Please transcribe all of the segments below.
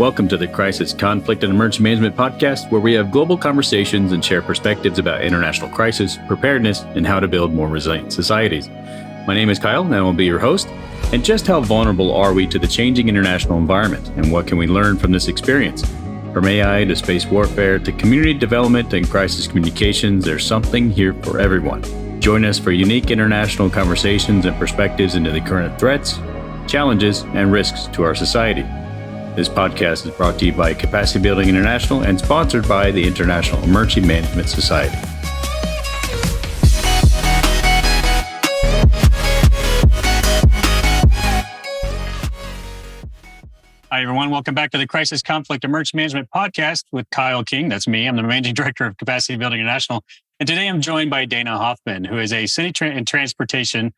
Welcome to the Crisis, Conflict, and Emergency Management podcast, where we have global conversations and share perspectives about international crisis, preparedness, and how to build more resilient societies. My name is Kyle, and I will be your host. And just how vulnerable are we to the changing international environment, and what can we learn from this experience? From AI to space warfare to community development and crisis communications, there's something here for everyone. Join us for unique international conversations and perspectives into the current threats, challenges, and risks to our society. This podcast is brought to you by Capacity Building International and sponsored by the International Emergency Management Society. Hi, everyone. Welcome back to the Crisis, Conflict, Emergency Management podcast with Kyle King. That's me. I'm the Managing Director of Capacity Building International. And today I'm joined by Dana Hoffman, who is a city and transportation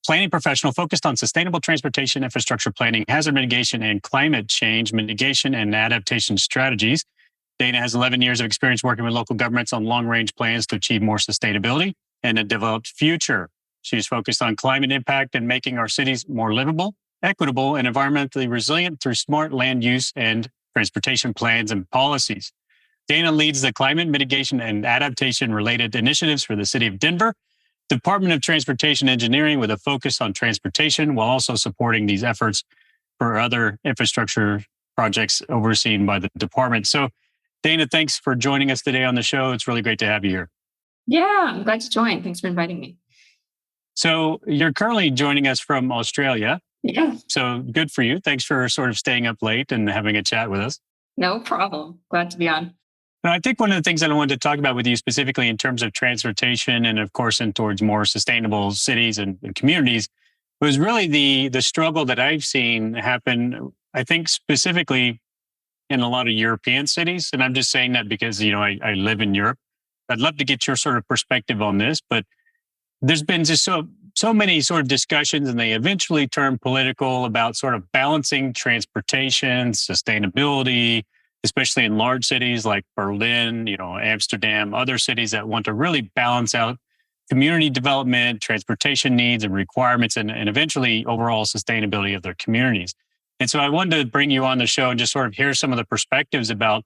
planning professional focused on sustainable transportation infrastructure planning, hazard mitigation, and climate change mitigation and adaptation strategies. Dana has 11 years of experience working with local governments on long-range plans to achieve more sustainability and a developed future. She's focused on climate impact and making our cities more livable, equitable, and environmentally resilient through smart land use and transportation plans and policies. Dana leads the climate mitigation and adaptation related initiatives for the city of Denver, Department of Transportation Engineering, with a focus on transportation, while also supporting these efforts for other infrastructure projects overseen by the department. So, Dana, thanks for joining us today on the show. It's really great to have you here. Yeah, I'm glad to join. Thanks for inviting me. So, you're currently joining us from Australia. Yeah. So, good for you. Thanks for sort of staying up late and having a chat with us. No problem. Glad to be on. Now, I think one of the things that I wanted to talk about with you specifically in terms of transportation and, of course, and towards more sustainable cities and communities was really the struggle that I've seen happen, I think, specifically in a lot of European cities. And I'm just saying that because, I live in Europe. I'd love to get your sort of perspective on this, but there's been just so many sort of discussions, and they eventually turn political about sort of balancing transportation, sustainability, especially in large cities like Berlin, Amsterdam, other cities that want to really balance out community development, transportation needs and requirements, and eventually overall sustainability of their communities. And so I wanted to bring you on the show and just sort of hear some of the perspectives about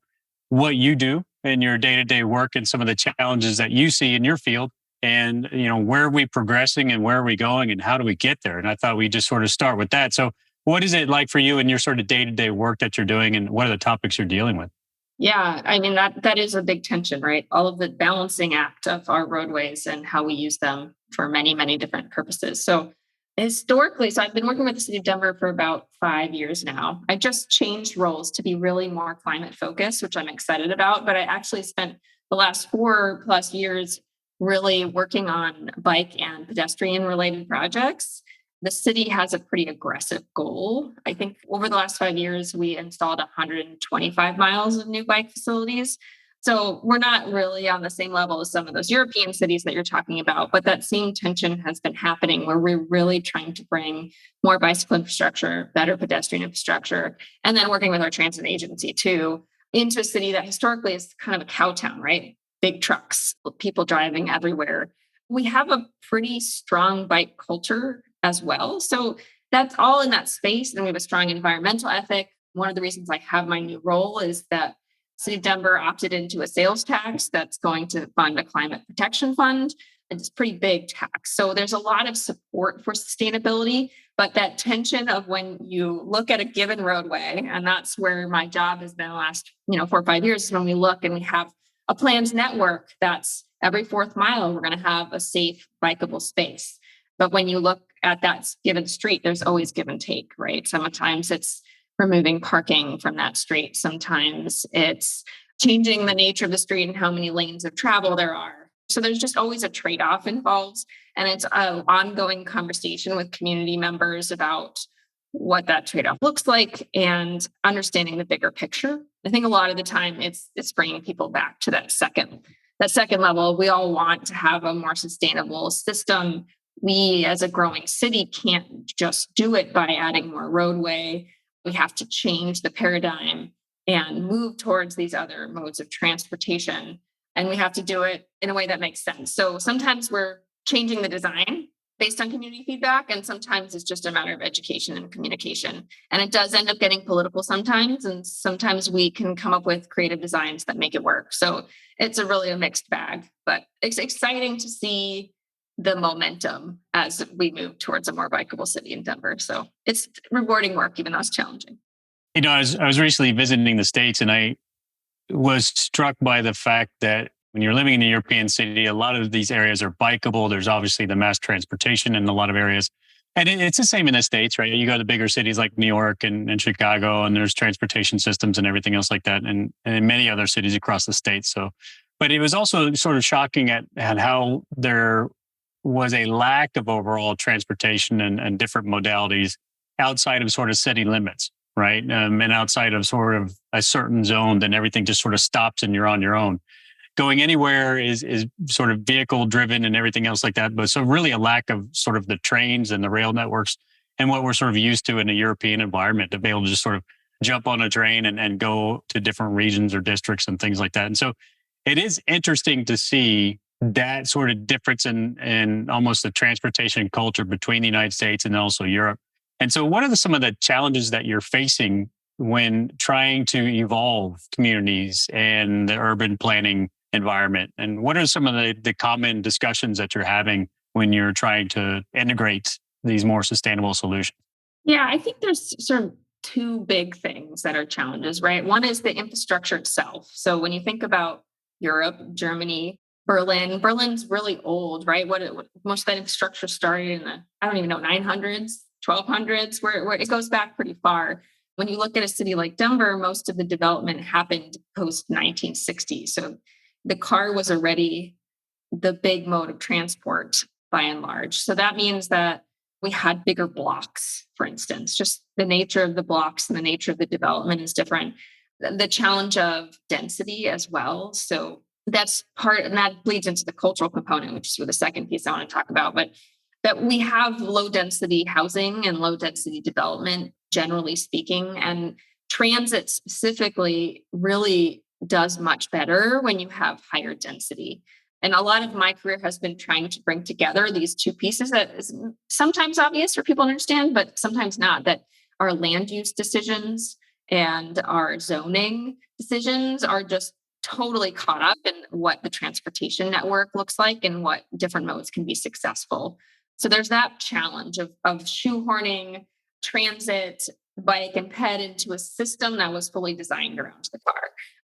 what you do in your day-to-day work and some of the challenges that you see in your field. And, where are we progressing and where are we going and how do we get there? And I thought we'd just sort of start with that. So what is it like for you in your sort of day-to-day work that you're doing, and what are the topics you're dealing with? Yeah, I mean, that is a big tension, right? All of the balancing act of our roadways and how we use them for many, many different purposes. So historically, I've been working with the city of Denver for about 5 years now. I just changed roles to be really more climate focused, which I'm excited about. But I actually spent the last 4+ years really working on bike and pedestrian related projects. The city has a pretty aggressive goal. I think over the last 5 years, we installed 125 miles of new bike facilities. So we're not really on the same level as some of those European cities that you're talking about, but that same tension has been happening where we're really trying to bring more bicycle infrastructure, better pedestrian infrastructure, and then working with our transit agency too, into a city that historically is kind of a cow town, right? Big trucks, people driving everywhere. We have a pretty strong bike culture as well. So that's all in that space. And we have a strong environmental ethic. One of the reasons I have my new role is that City of Denver opted into a sales tax that's going to fund a climate protection fund. It's a pretty big tax. So there's a lot of support for sustainability, but that tension of when you look at a given roadway, and that's where my job has been the last 4 or 5 years, is when we look and we have a planned network that's every 4th mile, we're going to have a safe, bikeable space. But when you look at that given street, there's always give and take, right? Sometimes it's removing parking from that street. Sometimes it's changing the nature of the street and how many lanes of travel there are. So there's just always a trade-off involved. And it's an ongoing conversation with community members about what that trade-off looks like and understanding the bigger picture. I think a lot of the time it's bringing people back to that second level. We all want to have a more sustainable system. We, as a growing city, can't just do it by adding more roadway. We have to change the paradigm and move towards these other modes of transportation. And we have to do it in a way that makes sense. So sometimes we're changing the design based on community feedback. And sometimes it's just a matter of education and communication. And it does end up getting political sometimes. And sometimes we can come up with creative designs that make it work. So it's a mixed bag, but it's exciting to see the momentum as we move towards a more bikeable city in Denver. So it's rewarding work, even though it's challenging. I was recently visiting the States, and I was struck by the fact that when you're living in a European city, a lot of these areas are bikeable. There's obviously the mass transportation in a lot of areas. And it's the same in the States, right? You go to bigger cities like New York and Chicago, and there's transportation systems and everything else like that, and in many other cities across the state. So, but it was also sort of shocking at how there was a lack of overall transportation and different modalities outside of sort of city limits, right? And outside of sort of a certain zone, then everything just sort of stops and you're on your own. Going anywhere is sort of vehicle driven and everything else like that. But so really a lack of sort of the trains and the rail networks and what we're sort of used to in a European environment to be able to just sort of jump on a train and go to different regions or districts and things like that. And so it is interesting to see that sort of difference in almost the transportation culture between the United States and also Europe. And so what are some of the challenges that you're facing when trying to evolve communities and the urban planning environment? And what are some of the common discussions that you're having when you're trying to integrate these more sustainable solutions? Yeah, I think there's sort of two big things that are challenges, right? One is the infrastructure itself. So when you think about Europe, Germany, Berlin's really old, right? What most of that infrastructure started in the, I don't even know, 900s, 1200s, where it goes back pretty far. When you look at a city like Denver, most of the development happened post 1960. So the car was already the big mode of transport by and large. So that means that we had bigger blocks, for instance, just the nature of the blocks and the nature of the development is different. The challenge of density as well. So that's part, and that bleeds into the cultural component, which is the second piece I want to talk about. But that we have low density housing and low density development, generally speaking, and transit specifically really does much better when you have higher density. And a lot of my career has been trying to bring together these two pieces that is sometimes obvious for people to understand, but sometimes not, that our land use decisions and our zoning decisions are just totally caught up in what the transportation network looks like and what different modes can be successful. So there's that challenge of shoehorning transit, bike, and ped into a system that was fully designed around the car.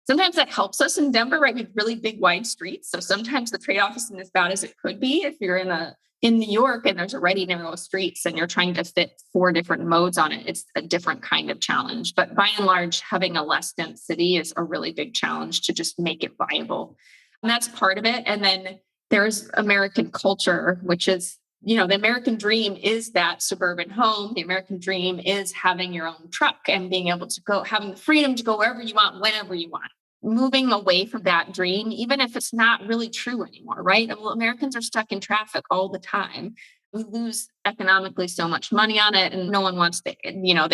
Sometimes that helps us in Denver, right? We have really big, wide streets. So sometimes the trade-off isn't as bad as it could be if you're in New York and there's already narrow streets and you're trying to fit 4 different modes on it. It's a different kind of challenge. But by and large, having a less dense city is a really big challenge to just make it viable. And that's part of it. And then there's American culture, which is, the American dream is that suburban home. The American dream is having your own truck and being able to go, having the freedom to go wherever you want, whenever you want. Moving away from that dream, even if it's not really true anymore, right? Well, Americans are stuck in traffic all the time. We lose economically so much money on it, and no one wants the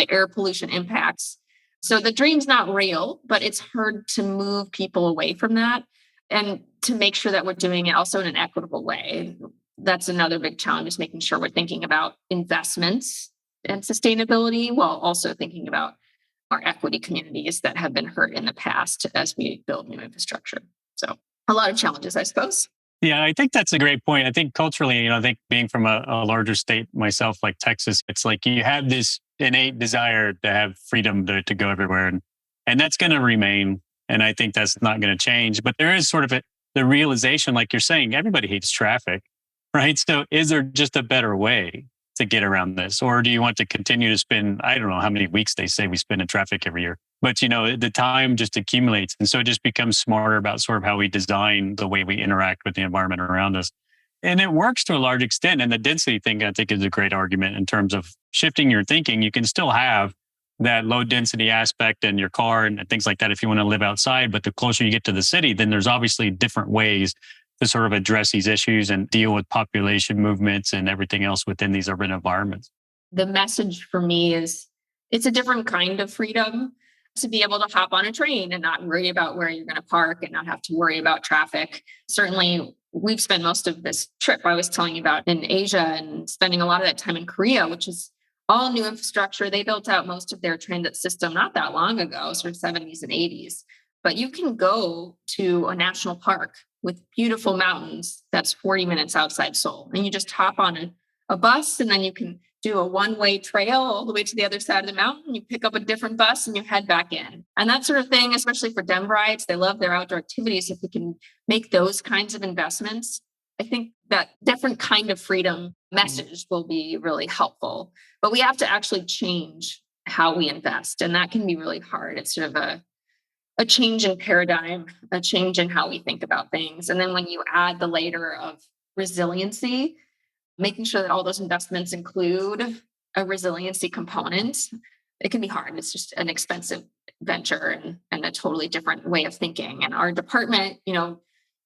air pollution impacts. So the dream's not real, but it's hard to move people away from that and to make sure that we're doing it also in an equitable way. That's another big challenge, is making sure we're thinking about investments and sustainability while also thinking about our equity communities that have been hurt in the past as we build new infrastructure. So a lot of challenges, I suppose. Yeah, I think that's a great point. I think culturally, I think being from a larger state myself, like Texas, it's like you have this innate desire to have freedom to go everywhere. And that's going to remain. And I think that's not going to change. But there is sort of the realization, like you're saying, everybody hates traffic, right? So is there just a better way to get around this? Or do you want to continue to spend, I don't know how many weeks they say we spend in traffic every year, but the time just accumulates. And so it just becomes smarter about sort of how we design the way we interact with the environment around us. And it works to a large extent. And the density thing, I think, is a great argument in terms of shifting your thinking. You can still have that low density aspect in your car and things like that if you want to live outside. But the closer you get to the city, then there's obviously different ways to sort of address these issues and deal with population movements and everything else within these urban environments. The message for me is it's a different kind of freedom to be able to hop on a train and not worry about where you're going to park and not have to worry about traffic. Certainly, we've spent most of this trip I was telling you about in Asia and spending a lot of that time in Korea, which is all new infrastructure. They built out most of their transit system not that long ago, sort of 70s and 80s. But you can go to a national park with beautiful mountains that's 40 minutes outside Seoul. And you just hop on a bus, and then you can do a one-way trail all the way to the other side of the mountain. You pick up a different bus and you head back in. And that sort of thing, especially for Denverites, they love their outdoor activities. If we can make those kinds of investments, I think that different kind of freedom message will be really helpful. But we have to actually change how we invest. And that can be really hard. It's sort of a change in paradigm, a change in how we think about things. And then when you add the layer of resiliency, making sure that all those investments include a resiliency component, it can be hard. It's just an expensive venture and a totally different way of thinking. And our department,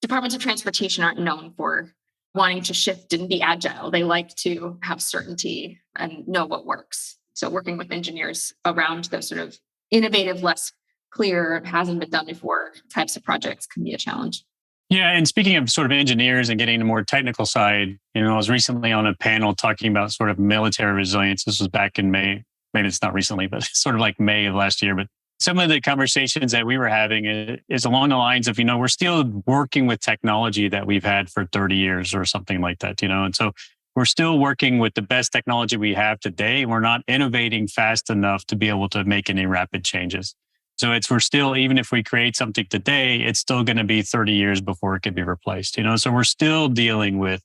departments of transportation aren't known for wanting to shift and be agile. They like to have certainty and know what works. So working with engineers around those sort of innovative, less clear, hasn't been done before types of projects can be a challenge. Yeah, and speaking of sort of engineers and getting the more technical side, I was recently on a panel talking about sort of military resilience. This was back in May. Maybe it's not recently, but sort of like May of last year. But some of the conversations that we were having is along the lines of, we're still working with technology that we've had for 30 years or something like that, And so we're still working with the best technology we have today. We're not innovating fast enough to be able to make any rapid changes. So we're still, even if we create something today, it's still going to be 30 years before it could be replaced, So we're still dealing with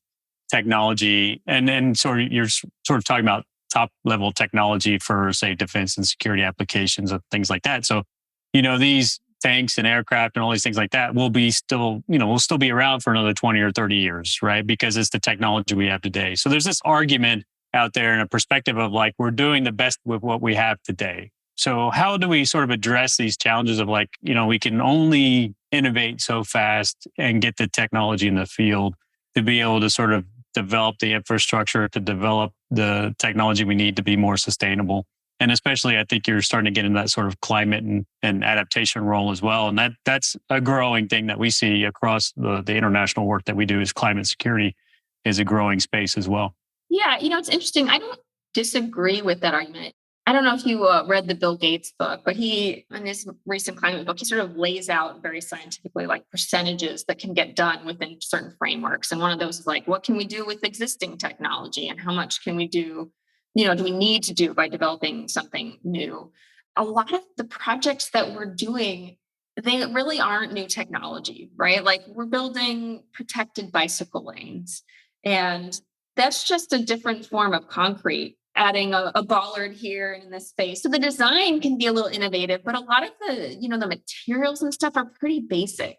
technology. And then you're sort of talking about top level technology for, say, defense and security applications and things like that. So, these tanks and aircraft and all these things like that will still be around for another 20 or 30 years, right? Because it's the technology we have today. So there's this argument out there and a perspective of like, we're doing the best with what we have today. So how do we sort of address these challenges of like, we can only innovate so fast and get the technology in the field to be able to sort of develop the infrastructure, to develop the technology we need to be more sustainable. And especially, I think you're starting to get in that sort of climate and adaptation role as well. And that's a growing thing that we see across the international work that we do is climate security is a growing space as well. Yeah, it's interesting. I don't disagree with that argument. I don't know if you read the Bill Gates book, but he, in his recent climate book, he sort of lays out very scientifically like percentages that can get done within certain frameworks. And one of those is like, what can we do with existing technology and how much can we do, do we need to do by developing something new? A lot of the projects that we're doing, they really aren't new technology, right? Like we're building protected bicycle lanes, and that's just a different form of concrete, adding a bollard here in this space. So the design can be a little innovative, but a lot of the materials and stuff are pretty basic.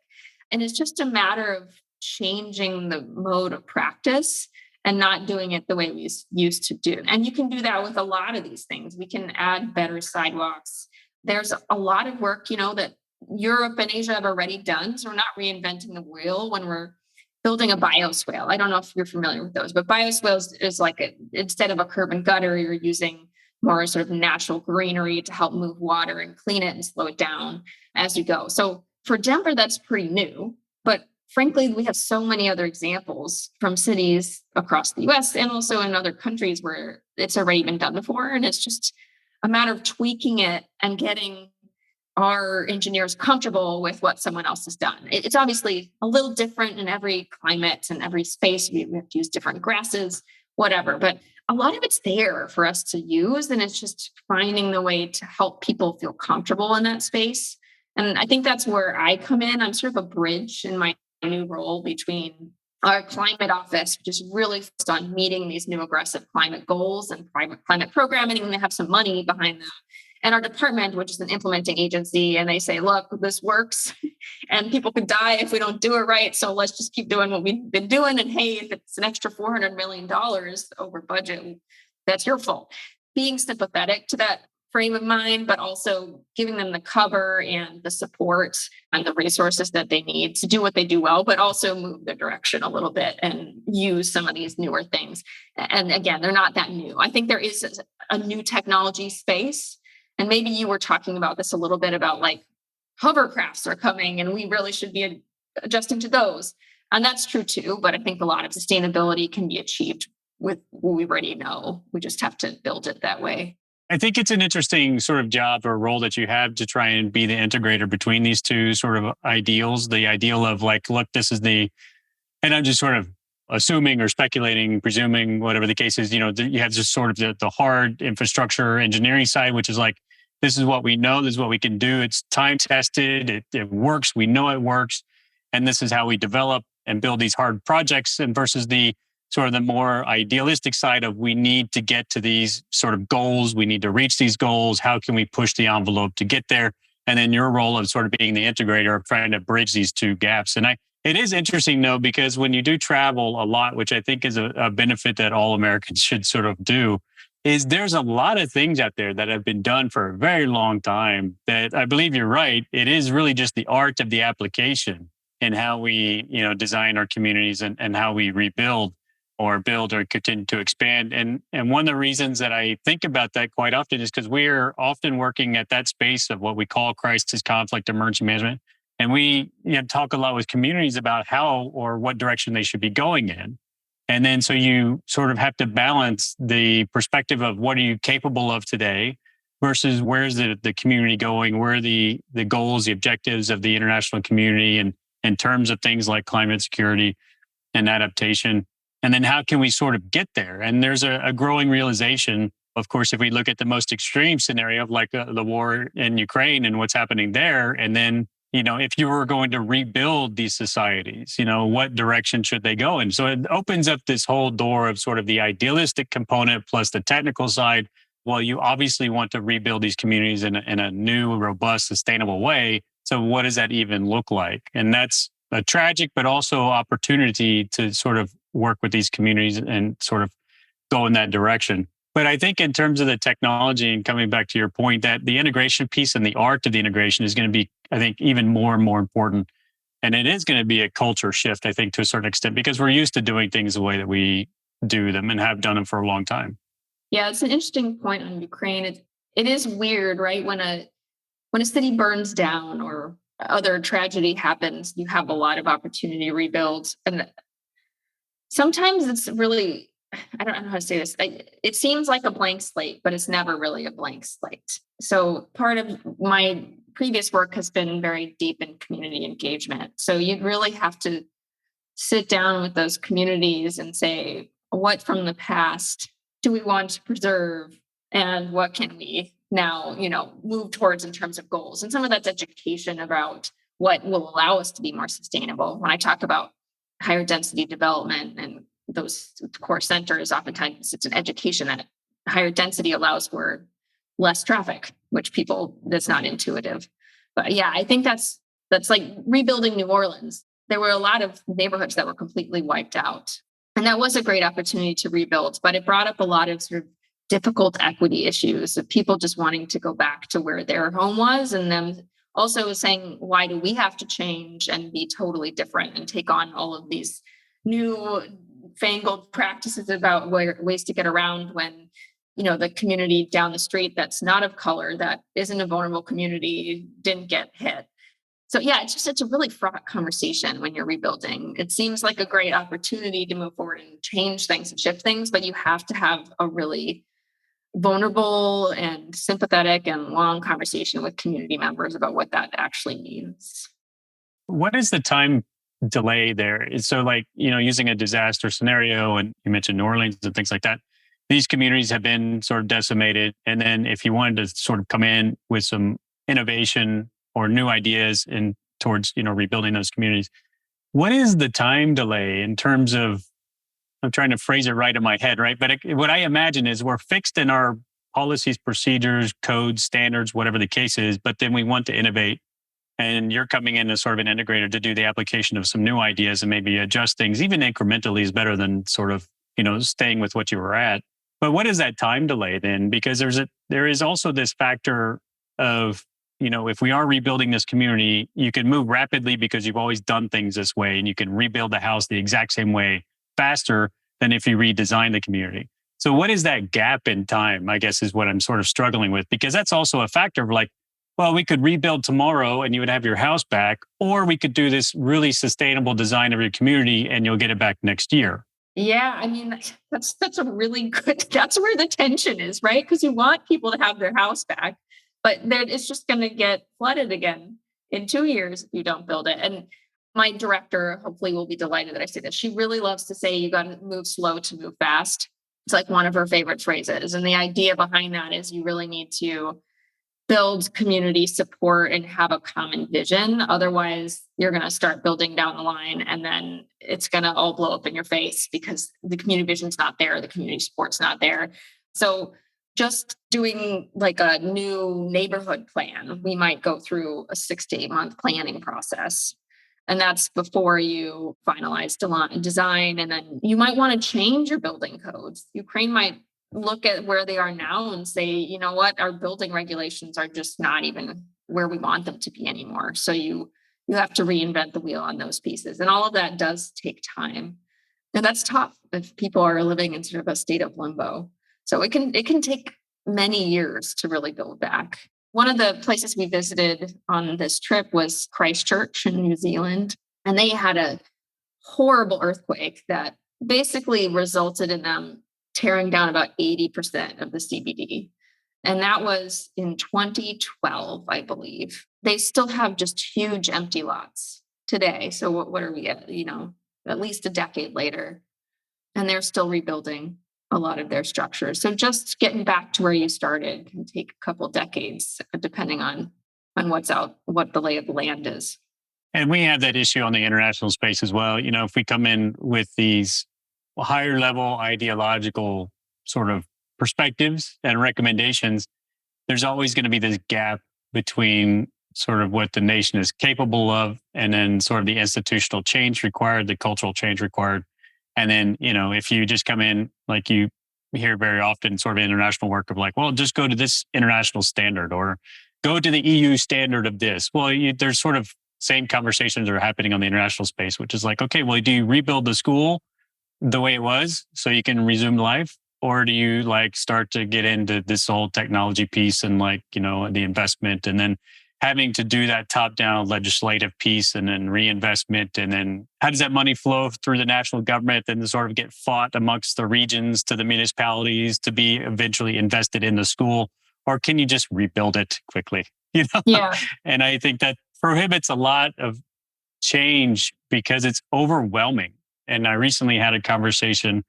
And it's just a matter of changing the mode of practice and not doing it the way we used to do. And you can do that with a lot of these things. We can add better sidewalks. There's a lot of work, that Europe and Asia have already done. So we're not reinventing the wheel when we're building a bioswale. I don't know if you're familiar with those, but bioswales is like instead of a curb and gutter, you're using more sort of natural greenery to help move water and clean it and slow it down as you go. So for Denver, that's pretty new. But frankly, we have so many other examples from cities across the US and also in other countries where it's already been done before. And it's just a matter of tweaking it and getting our engineers comfortable with what someone else has done. It's obviously a little different in every climate and every space. We have to use different grasses, whatever, but a lot of it's there for us to use. And it's just finding the way to help people feel comfortable in that space. And I think that's where I come in. I'm sort of a bridge in my new role between our climate office, which is really focused on meeting these new aggressive climate goals and private climate programming, and they have some money behind them. And our department, which is an implementing agency, and they say, look, this works and people could die if we don't do it right. So let's just keep doing what we've been doing. And hey, if it's an extra $400 million over budget, that's your fault. Being sympathetic to that frame of mind, but also giving them the cover and the support and the resources that they need to do what they do well, but also move their direction a little bit and use some of these newer things. And again, they're not that new. I think there is a new technology space. And maybe you were talking about this a little bit about like hovercrafts are coming and we really should be adjusting to those. And that's true too. But I think a lot of sustainability can be achieved with what we already know. We just have to build it that way. I think it's an interesting sort of job or role that you have to try and be the integrator between these two sort of ideals. The ideal of like, look, this is the, and I'm just sort of assuming or speculating, presuming, whatever the case is, you have just sort of the hard infrastructure engineering side, which is like, this is what we know, this is what we can do. It's time tested, it works, we know it works. And this is how we develop and build these hard projects. And versus the sort of the more idealistic side of we need to get to these sort of goals, we need to reach these goals. How can we push the envelope to get there? And then your role of sort of being the integrator of trying to bridge these two gaps. And it is interesting though, because when you do travel a lot, which I think is a benefit that all Americans should sort of do, is there's a lot of things out there that have been done for a very long time that I believe you're right. It is really just the art of the application and how we, design our communities and how we rebuild or build or continue to expand. And one of the reasons that I think about that quite often is because we're often working at that space of what we call crisis, conflict, emergency management. And we talk a lot with communities about how or what direction they should be going in. And then so you sort of have to balance the perspective of what are you capable of today versus where's the community going, where are the goals, the objectives of the international community and in terms of things like climate security and adaptation. And then how can we sort of get there? And there's a growing realization, of course, if we look at the most extreme scenario of like the war in Ukraine and what's happening there, and then if you were going to rebuild these societies, what direction should they go in? So it opens up this whole door of sort of the idealistic component plus the technical side. Well, you obviously want to rebuild these communities in a new, robust, sustainable way. So what does that even look like? And that's a tragic, but also opportunity to sort of work with these communities and sort of go in that direction. But I think in terms of the technology and coming back to your point, that the integration piece and the art of the integration is going to be, I think, even more and more important. And it is going to be a culture shift, I think, to a certain extent, because we're used to doing things the way that we do them and have done them for a long time. Yeah, it's an interesting point on Ukraine. It is weird, right? When a city burns down or other tragedy happens, you have a lot of opportunity to rebuild. And sometimes it's really, I don't know how to say this. It seems like a blank slate, but it's never really a blank slate. So part of my previous work has been very deep in community engagement. So you'd really have to sit down with those communities and say, what from the past do we want to preserve? And what can we now, move towards in terms of goals? And some of that's education about what will allow us to be more sustainable. When I talk about higher density development and those core centers, oftentimes it's an education that higher density allows for less traffic, which that's not intuitive. But yeah, I think that's like rebuilding New Orleans. There were a lot of neighborhoods that were completely wiped out. And that was a great opportunity to rebuild, but it brought up a lot of sort of difficult equity issues of people just wanting to go back to where their home was, and them also saying, why do we have to change and be totally different and take on all of these new fangled practices about ways to get around when, the community down the street that's not of color, that isn't a vulnerable community, didn't get hit. So yeah, it's a really fraught conversation when you're rebuilding. It seems like a great opportunity to move forward and change things and shift things, but you have to have a really vulnerable and sympathetic and long conversation with community members about what that actually means. What is the time delay there? So like, using a disaster scenario, and you mentioned New Orleans and things like that, these communities have been sort of decimated. And then if you wanted to sort of come in with some innovation or new ideas in towards, rebuilding those communities, what is the time delay in terms of, I'm trying to phrase it right in my head, right? But what I imagine is we're fixed in our policies, procedures, codes, standards, whatever the case is, but then we want to innovate. And you're coming in as sort of an integrator to do the application of some new ideas and maybe adjust things, even incrementally is better than sort of, staying with what you were at. But what is that time delay then? Because there is also this factor of, if we are rebuilding this community, you can move rapidly because you've always done things this way, and you can rebuild the house the exact same way faster than if you redesign the community. So what is that gap in time, I guess, is what I'm sort of struggling with, because that's also a factor of like, well, we could rebuild tomorrow and you would have your house back, or we could do this really sustainable design of your community and you'll get it back next year. Yeah, I mean, that's a really good that's where the tension is, right? Because you want people to have their house back, but then it's just gonna get flooded again in 2 years if you don't build it. And my director hopefully will be delighted that I say this. She really loves to say you gotta move slow to move fast. It's like one of her favorite phrases. And the idea behind that is you really need to build community support and have a common vision. Otherwise, you're going to start building down the line and then it's going to all blow up in your face because the community vision's not there, the community support's not there. So, just doing like a new neighborhood plan, we might go through a 6 to 8 month planning process. And that's before you finalize design. And then you might want to change your building codes. Ukraine might look at where they are now and say, you know what, our building regulations are just not even where we want them to be anymore. So you have to reinvent the wheel on those pieces. And all of that does take time. And that's tough if people are living in sort of a state of limbo. So it can take many years to really build back. One of the places we visited on this trip was Christchurch in New Zealand. And they had a horrible earthquake that basically resulted in them tearing down about 80% of the CBD. And that was in 2012, I believe. They still have just huge empty lots today. So what are we at, at least a decade later? And they're still rebuilding a lot of their structures. So just getting back to where you started can take a couple decades, depending on what the lay of the land is. And we have that issue on the international space as well. If we come in with these higher level ideological sort of perspectives and recommendations, there's always going to be this gap between sort of what the nation is capable of and then sort of the institutional change required, the cultural change required. And then, if you just come in, like you hear very often, sort of international work of like, well, just go to this international standard or go to the EU standard of this. Well, there's sort of same conversations that are happening on the international space, which is like, okay, well, do you rebuild the school the way it was so you can resume life? Or do you like start to get into this whole technology piece and like, the investment and then having to do that top down legislative piece and then reinvestment? And then how does that money flow through the national government and sort of get fought amongst the regions to the municipalities to be eventually invested in the school? Or can you just rebuild it quickly? Yeah. And I think that prohibits a lot of change because it's overwhelming. And I recently had a conversation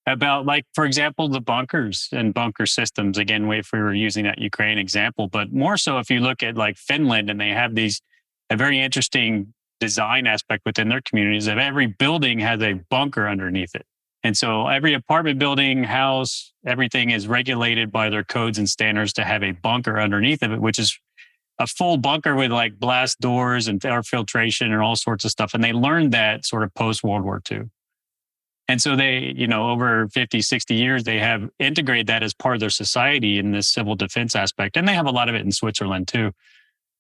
about, like, for example, the bunkers and bunker systems. Again, if we were using that Ukraine example, but more so if you look at like Finland and they have a very interesting design aspect within their communities that every building has a bunker underneath it. And so every apartment building, house, everything is regulated by their codes and standards to have a bunker underneath of it, which is a full bunker with like blast doors and air filtration and all sorts of stuff. And they learned that sort of post World War II. And so they, over 50, 60 years, they have integrated that as part of their society in this civil defense aspect. And they have a lot of it in Switzerland too.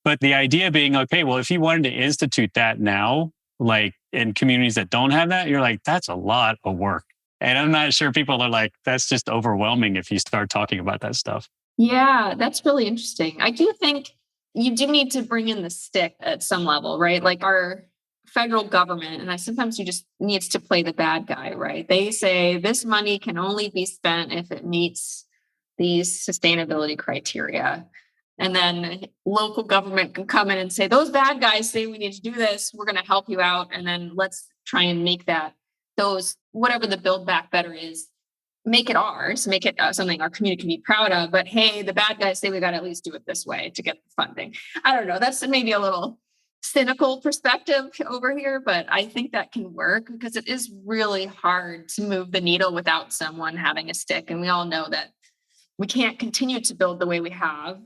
But the idea being, okay, well, if you wanted to institute that now, like in communities that don't have that, you're like, that's a lot of work. And I'm not sure people are like, that's just overwhelming if you start talking about that stuff. Yeah, that's really interesting. I do think you do need to bring in the stick at some level, right? Like our federal government, and sometimes you just needs to play the bad guy, right? They say this money can only be spent if it meets these sustainability criteria. And then local government can come in and say, those bad guys say we need to do this. We're going to help you out. And then let's try and make whatever the Build Back Better is, make it ours, make it something our community can be proud of. But hey, the bad guys say we got to at least do it this way to get the funding. I don't know. That's maybe a little cynical perspective over here, but I think that can work because it is really hard to move the needle without someone having a stick. And we all know that we can't continue to build the way we have.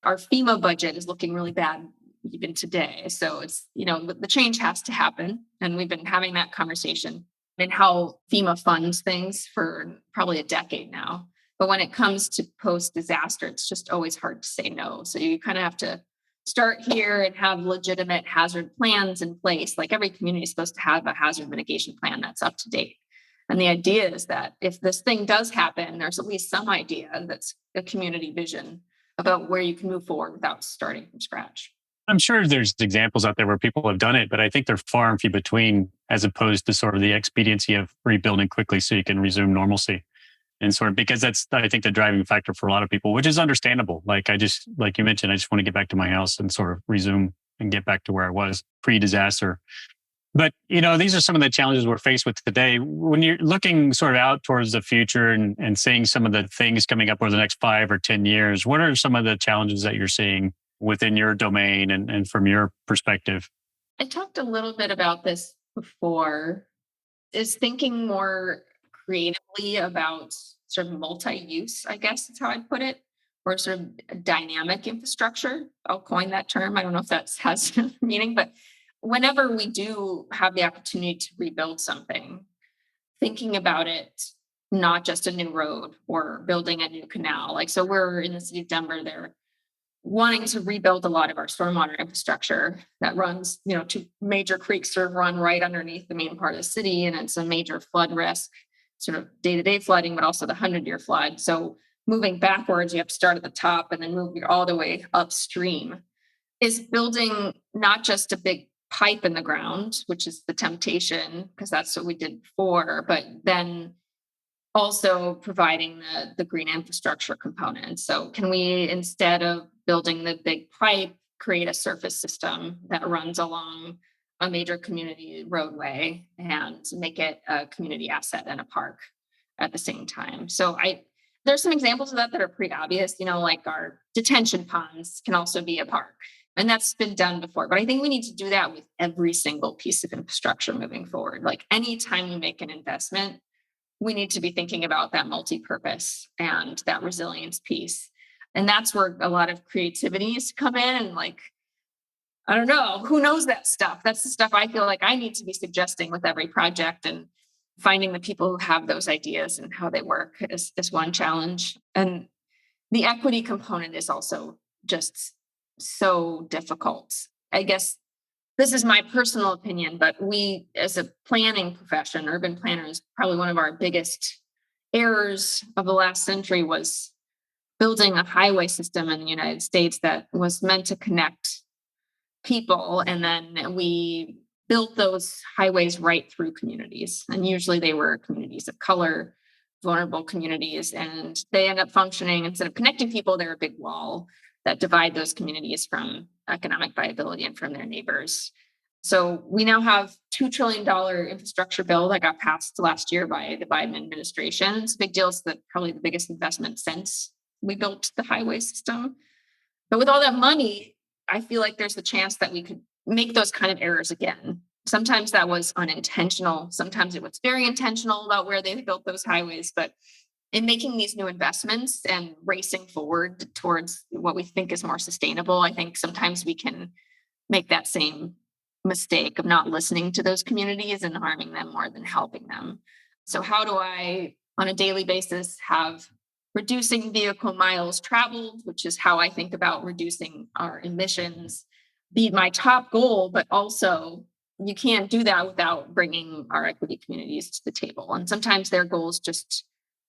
Our FEMA budget is looking really bad even today. So it's, the change has to happen. And we've been having that conversation and how FEMA funds things for probably a decade now. But when it comes to post-disaster, it's just always hard to say no. So you kind of have to start here and have legitimate hazard plans in place. Like every community is supposed to have a hazard mitigation plan that's up to date. And the idea is that if this thing does happen, there's at least some idea that's a community vision about where you can move forward without starting from scratch. I'm sure there's examples out there where people have done it, but I think they're far and few between as opposed to sort of the expediency of rebuilding quickly so you can resume normalcy. And sort of because that's, I think, the driving factor for a lot of people, which is understandable. Like like you mentioned, I just want to get back to my house and sort of resume and get back to where I was pre-disaster. But, these are some of the challenges we're faced with today. When you're looking sort of out towards the future and seeing some of the things coming up over the next 5 or 10 years, what are some of the challenges that you're seeing within your domain and from your perspective? I talked a little bit about this before, is thinking more creatively about sort of multi-use, I guess is how I'd put it, or sort of dynamic infrastructure. I'll coin that term. I don't know if that has meaning, but whenever we do have the opportunity to rebuild something, thinking about it, not just a new road or building a new canal. Like, so we're in the city of Denver, they're wanting to rebuild a lot of our stormwater infrastructure that runs, two major creeks sort of run right underneath the main part of the city. And it's a major flood risk, sort of day-to-day flooding, but also the 100-year flood. So moving backwards, you have to start at the top and then move all the way upstream. Is building not just a big pipe in the ground, which is the temptation, because that's what we did before, but then also providing the green infrastructure component. So can we, instead of building the big pipe, create a surface system that runs along a major community roadway and make it a community asset and a park at the same time? So there's some examples of that are pretty obvious, like our detention ponds can also be a park. And that's been done before. But I think we need to do that with every single piece of infrastructure moving forward. Like anytime we make an investment, we need to be thinking about that multi-purpose and that resilience piece. And that's where a lot of creativity is to come in. And like, I don't know, who knows that stuff? That's the stuff I feel like I need to be suggesting with every project, and finding the people who have those ideas and how they work is one challenge. And the equity component is also just so difficult. I guess this is my personal opinion, but we, as a planning profession, urban planners, probably one of our biggest errors of the last century was building a highway system in the United States that was meant to connect people. And then we built those highways right through communities. And usually they were communities of color, vulnerable communities, and they end up functioning, instead of connecting people, they're a big wall that divide those communities from economic viability and from their neighbors. So we now have $2 trillion infrastructure bill that got passed last year by the Biden administration. It's a big deal. It's probably the biggest investment since we built the highway system. But with all that money, I feel like there's the chance that we could make those kind of errors again. Sometimes that was unintentional. Sometimes it was very intentional about where they built those highways. But in making these new investments and racing forward towards what we think is more sustainable, I think sometimes we can make that same mistake of not listening to those communities and harming them more than helping them. So how do I, on a daily basis, have reducing vehicle miles traveled, which is how I think about reducing our emissions, be my top goal, but also you can't do that without bringing our equity communities to the table. And sometimes their goals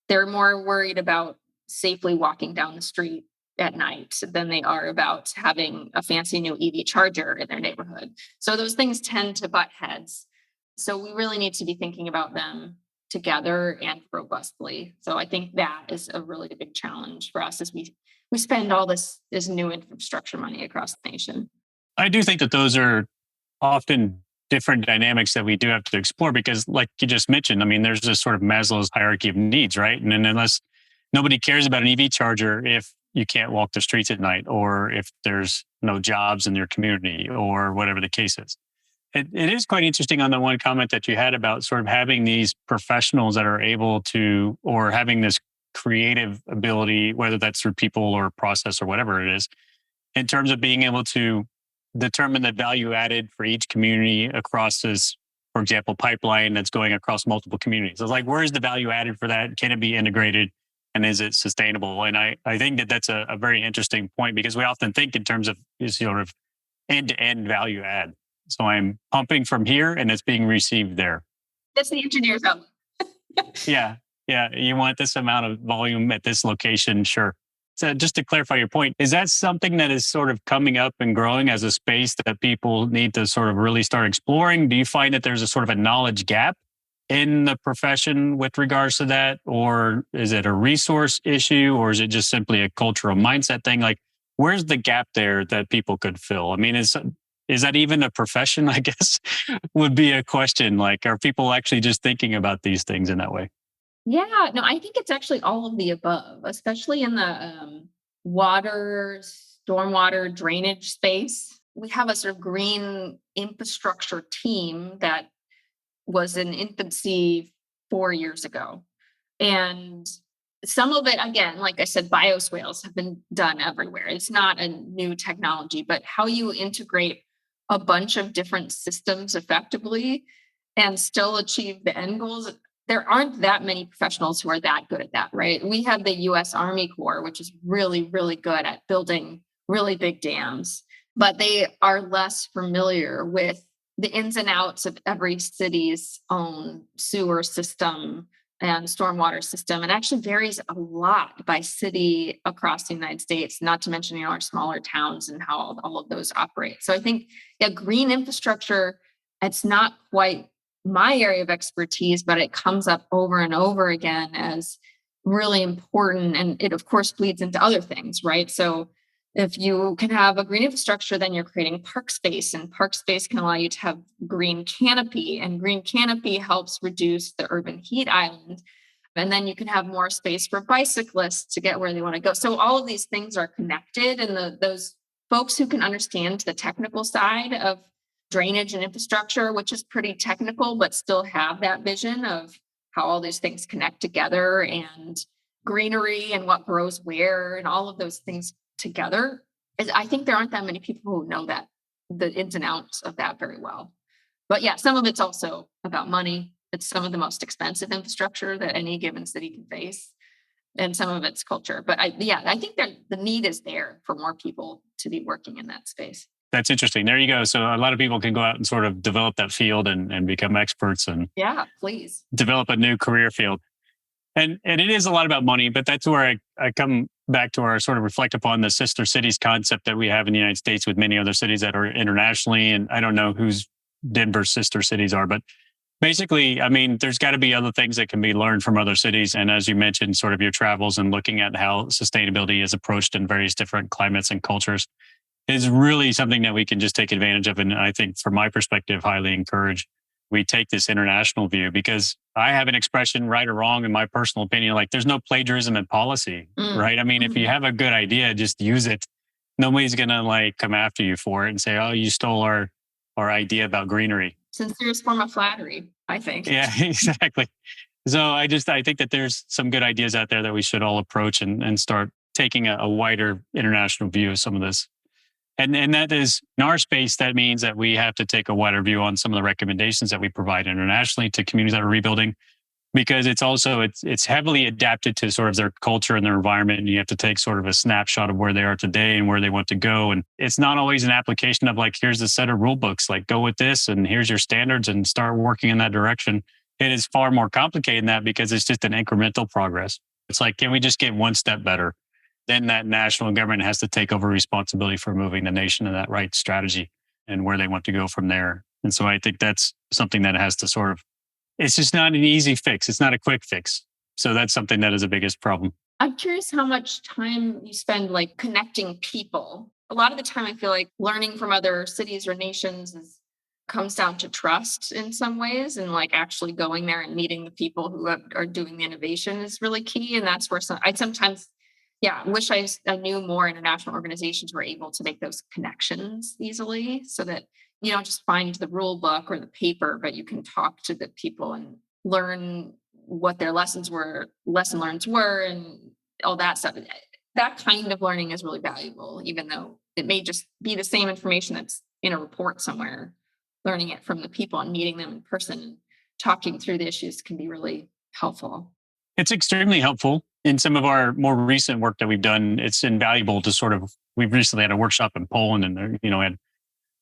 they're more worried about safely walking down the street at night than they are about having a fancy new EV charger in their neighborhood. So those things tend to butt heads. So we really need to be thinking about them together and robustly. So I think that is a really big challenge for us as we spend all this new infrastructure money across the nation. I do think that those are often different dynamics that we do have to explore because, like you just mentioned, I mean, there's this sort of Maslow's hierarchy of needs, right? And then unless nobody cares about an EV charger if you can't walk the streets at night, or if there's no jobs in your community, or whatever the case is. It is quite interesting on the one comment that you had about sort of having these professionals that are able to, or having this creative ability, whether that's through people or process or whatever it is, in terms of being able to determine the value added for each community across this, for example, pipeline that's going across multiple communities. So it's like, where is the value added for that? Can it be integrated? And is it sustainable? And I think that that's a very interesting point, because we often think in terms of this sort of end-to-end value add. So I'm pumping from here and it's being received there. That's the engineer's outlook. Yeah. You want this amount of volume at this location. Sure. just to clarify your point, is that something that is sort of coming up and growing as a space that people need to sort of really start exploring? Do you find that there's a sort of a knowledge gap in the profession with regards to that? Or is it a resource issue? Or is it just simply a cultural mindset thing? Like, where's the gap there that people could fill? I mean, is that even a profession? I guess would be a question. Like, are people actually just thinking about these things in that way? Yeah, no, I think it's actually all of the above, especially in the water, stormwater drainage space. We have a sort of green infrastructure team that was in infancy 4 years ago. And some of it, again, like I said, bioswales have been done everywhere. It's not a new technology, but how you integrate a bunch of different systems effectively and still achieve the end goals. There aren't that many professionals who are that good at that, right? We have the US Army Corps, which is really, really good at building really big dams, but they are less familiar with the ins and outs of every city's own sewer system and stormwater system. It actually varies a lot by city across the United States, not to mention, our smaller towns and how all of those operate. So I think, yeah, green infrastructure, it's not quite my area of expertise, but it comes up over and over again as really important. And it, of course, bleeds into other things, right? So if you can have a green infrastructure, then you're creating park space, and park space can allow you to have green canopy, and green canopy helps reduce the urban heat island. And then you can have more space for bicyclists to get where they want to go. So all of these things are connected, and those folks who can understand the technical side of drainage and infrastructure, which is pretty technical, but still have that vision of how all these things connect together, and greenery and what grows where and all of those things together. I think there aren't that many people who know that, the ins and outs of that very well. But yeah, some of it's also about money. It's some of the most expensive infrastructure that any given city can face. And some of it's culture. But I think that the need is there for more people to be working in that space. That's interesting. There you go. So a lot of people can go out and sort of develop that field and become experts and Yeah, please. develop a new career field. And it is a lot about money, but that's where I come back to our sort of reflect upon the sister cities concept that we have in the United States with many other cities that are internationally. And I don't know whose Denver's sister cities are, but basically, I mean, there's got to be other things that can be learned from other cities. And as you mentioned, sort of your travels and looking at how sustainability is approached in various different climates and cultures is really something that we can just take advantage of. And I think from my perspective, highly encourage we take this international view, because I have an expression, right or wrong, in my personal opinion, like there's no plagiarism in policy, right? I mean, if you have a good idea, just use it. Nobody's going to like come after you for it and say, oh, you stole our idea about greenery. Sincerest form of flattery, I think. Yeah, exactly. So I think that there's some good ideas out there that we should all approach and start taking a wider international view of some of this. And that is in our space, that means that we have to take a wider view on some of the recommendations that we provide internationally to communities that are rebuilding, because it's heavily adapted to sort of their culture and their environment. And you have to take sort of a snapshot of where they are today and where they want to go. And it's not always an application of like, here's a set of rule books, like go with this and here's your standards and start working in that direction. It is far more complicated than that, because it's just an incremental progress. It's like, can we just get one step better? Then that national government has to take over responsibility for moving the nation in that right strategy and where they want to go from there. And so I think that's something that has to sort of, it's just not an easy fix. It's not a quick fix. So that's something that is the biggest problem. I'm curious how much time you spend like connecting people. A lot of the time I feel like learning from other cities or nations comes down to trust in some ways, and like actually going there and meeting the people who are doing the innovation is really key. And that's where I sometimes wish I knew more international organizations were able to make those connections easily, so that you don't just find the rule book or the paper, but you can talk to the people and learn what their lesson learns were, and all that stuff. That kind of learning is really valuable, even though it may just be the same information that's in a report somewhere. Learning it from the people and meeting them in person and talking through the issues can be really helpful. It's extremely helpful. In some of our more recent work that we've done, it's invaluable to sort of, we've recently had a workshop in Poland and, had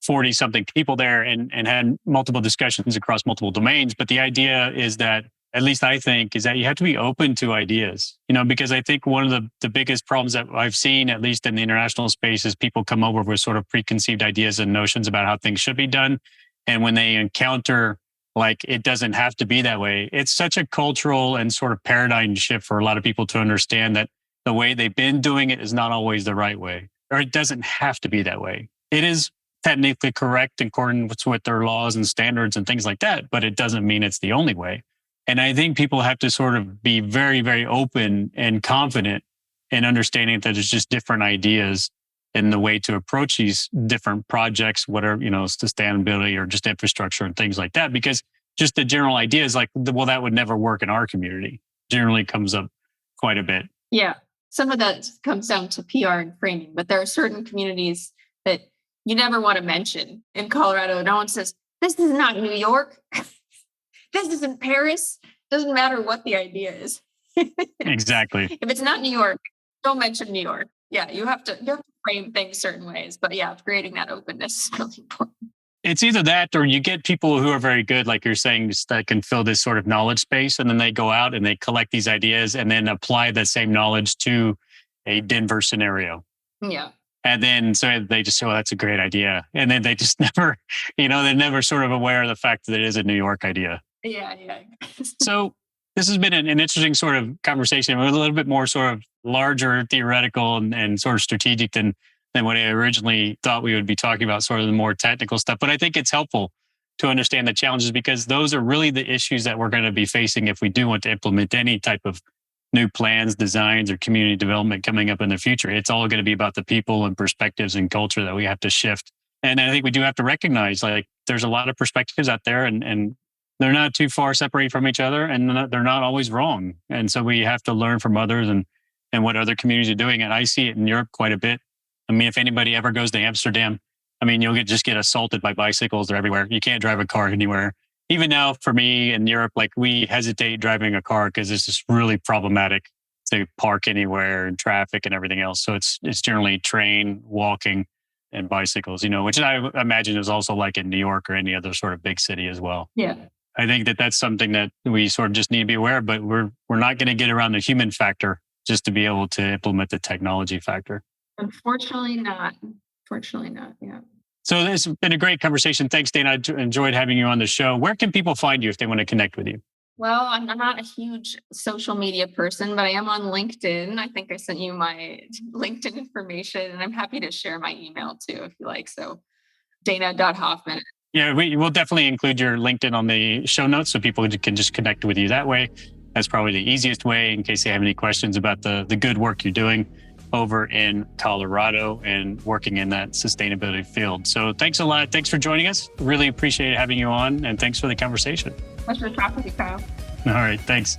40 something people there and had multiple discussions across multiple domains. But the idea is that at least I think, is that you have to be open to ideas, because I think one of the biggest problems that I've seen, at least in the international space, is people come over with sort of preconceived ideas and notions about how things should be done. And when they encounter like, it doesn't have to be that way, it's such a cultural and sort of paradigm shift for a lot of people to understand that the way they've been doing it is not always the right way, or it doesn't have to be that way. It is technically correct in accordance with their laws and standards and things like that, but it doesn't mean it's the only way. And I think people have to sort of be very, very open and confident in understanding that there's just different ideas in the way to approach these different projects, whatever, sustainability or just infrastructure and things like that. Because just the general idea is like, well, that would never work in our community. Generally comes up quite a bit. Yeah. Some of that comes down to PR and framing, but there are certain communities that you never want to mention. In Colorado, no one says, this is not New York. This isn't Paris. Doesn't matter what the idea is. Exactly. If it's not New York, don't mention New York. Yeah, you have to frame things certain ways. But yeah, creating that openness is really important. It's either that or you get people who are very good, like you're saying, that can fill this sort of knowledge space. And then they go out and they collect these ideas and then apply that same knowledge to a Denver scenario. Yeah. And then so they just say, well, that's a great idea. And then they just never, they're never sort of aware of the fact that it is a New York idea. Yeah. So this has been an interesting sort of conversation, a little bit more sort of larger, theoretical, and sort of strategic than what I originally thought we would be talking about, sort of the more technical stuff. But I think it's helpful to understand the challenges because those are really the issues that we're going to be facing if we do want to implement any type of new plans, designs, or community development coming up in the future. It's all going to be about the people and perspectives and culture that we have to shift. And I think we do have to recognize like there's a lot of perspectives out there and they're not too far separated from each other and they're not always wrong. And so we have to learn from others and what other communities are doing. And I see it in Europe quite a bit. I mean, if anybody ever goes to Amsterdam, I mean, you'll just get assaulted by bicycles. They're everywhere. You can't drive a car anywhere. Even now for me in Europe, like we hesitate driving a car because it's just really problematic to park anywhere and traffic and everything else. So it's generally train, walking, and bicycles, which I imagine is also like in New York or any other sort of big city as well. Yeah. I think that's something that we sort of just need to be aware of, but we're not going to get around the human factor just to be able to implement the technology factor. Unfortunately not. Yeah. So this has been a great conversation. Thanks, Dana. I enjoyed having you on the show. Where can people find you if they want to connect with you? Well, I'm not a huge social media person, but I am on LinkedIn. I think I sent you my LinkedIn information, and I'm happy to share my email too, if you like. So Dana.Hoffman. Yeah, we'll definitely include your LinkedIn on the show notes so people can just connect with you that way. That's probably the easiest way in case they have any questions about the good work you're doing over in Colorado and working in that sustainability field. So thanks a lot. Thanks for joining us. Really appreciate having you on, and thanks for the conversation. Pleasure talking with you, Kyle. All right, thanks.